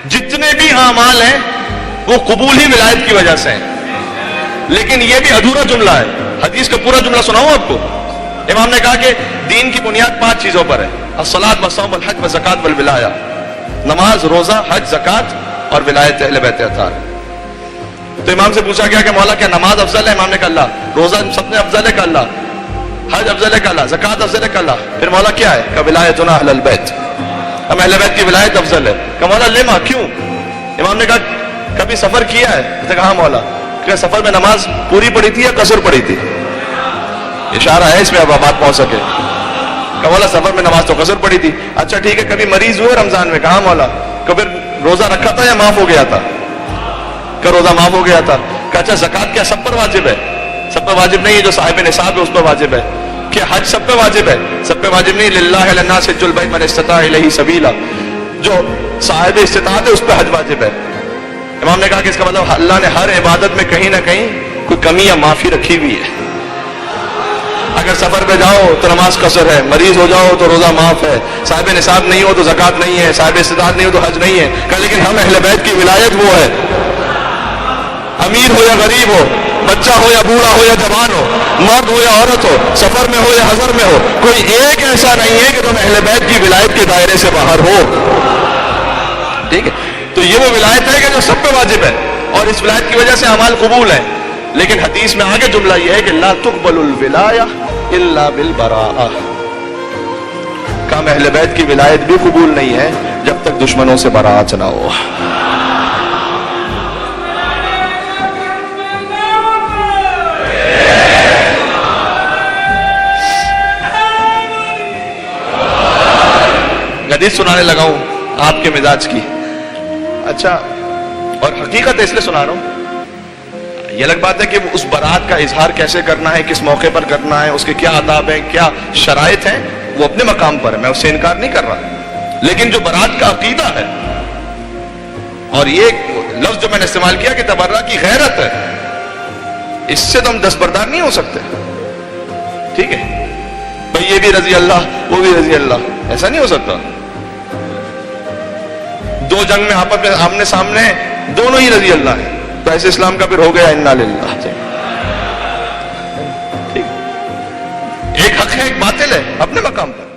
جتنے بھی اعمال ہیں وہ قبول ہی ولایت کی وجہ سے ہیں. لیکن یہ بھی ادھورا جملہ ہے. حدیث کا پورا جملہ سناؤں آپ کو. امام نے کہا کہ دین کی بنیاد 5 چیزوں پر ہے: الصلاۃ والصوم والحج والزکات والولایہ. نماز، روزہ، حج، زکات اور ولایت اہل بیت اطہار. تو امام سے پوچھا گیا کہ مولا کیا نماز افضل ہے؟ امام نے کہا اللہ. روزہ سب سے افضل ہے؟ کہا اللہ. حج افضل ہے؟ کہا اللہ. زکات افضل ہے؟ کہا اللہ. پھر مولا کیا ہے؟ کہ ولایتنا اہل البیت، ہم اہل بیت کی ولایت افضل ہے. کہ مولا لما، کیوں؟ امام نے کہا کبھی سفر کیا ہے؟ اس نے کہا ہاں مولا. کہ سفر میں نماز پوری پڑھی تھی یا قصر پڑھی تھی؟ اشارہ ہے اس میں، اب بات پہنچ سکے. کہ مولا سفر میں نماز تو قصر پڑھی تھی. اچھا ٹھیک ہے، کبھی مریض ہوئے رمضان میں؟ کہا مولا. کبھی روزہ رکھا تھا یا معاف ہو گیا تھا؟ کہ روزہ معاف ہو گیا تھا. کہ اچھا زکات کیا سب پر واجب ہے؟ سب پہ واجب نہیں ہے، جو صاحب نصاب ہے اس پہ واجب ہے. کیا حج سب پہ واجب ہے؟ سب پہ واجب نہیں. للہ علی الناس حج البیت من استطاع الیہ سبیلا، جو صاحب استطاعت ہے اس پہ حج واجب ہے. امام نے کہا کہ اس کا مطلب اللہ نے ہر عبادت میں کہیں نہ کہیں کوئی کمی یا معافی رکھی ہوئی ہے. اگر سفر پہ جاؤ تو نماز قصر ہے، مریض ہو جاؤ تو روزہ معاف ہے، صاحب نصاب نہیں ہو تو زکات نہیں ہے، صاحب استطاعت نہیں ہو تو حج نہیں ہے. کہ لیکن ہم اہل بیت کی ولایت وہ ہے، امیر ہو یا غریب ہو، بچہ ہو یا بوڑھا ہو یا جوان ہو، مرد ہو یا عورت ہو، سفر میں ہو یا حضر میں ہو، کوئی ایک ایسا نہیں ہے کہ تم اہل بیت کی ولایت کے دائرے سے باہر ہو. ٹھیک ہے، تو یہ وہ ولایت ہے کہ جو سب پہ واجب ہے، اور اس ولایت کی وجہ سے اعمال قبول ہیں. لیکن حدیث میں آگے جملہ یہ ہے کہ لا تقبل الولایہ الا بالبراءہ. کام اہل بیت کی ولایت بھی قبول نہیں ہے جب تک دشمنوں سے براءت نہ ہو. حدیث سنانے لگا ہوں آپ کے مزاج کی. اچھا، اور حقیقت اس لیے سنا رہا ہوں، یہ الگ بات ہے کہ اس برات کا اظہار کیسے کرنا ہے، کس موقع پر کرنا ہے، اس کے کیا آداب ہیں، کیا شرائط ہیں، وہ اپنے مقام پر ہے، میں اس سے انکار نہیں کر رہا. لیکن جو برات کا عقیدہ ہے، اور یہ لفظ جو میں نے استعمال کیا کہ تبرہ کی غیرت ہے، اس سے تو ہم دستبردار نہیں ہو سکتے. ٹھیک ہے بھئی، یہ بھی رضی اللہ وہ بھی رضی اللہ، ایسا نہیں ہو سکتا. دو جنگ میں آپس میں آمنے سامنے دونوں ہی رضی اللہ ہیں، تو ایسے اسلام کا پھر ہو گیا انا للہ. ٹھیک، ایک حق ہے ایک باطل ہے اپنے مقام پر.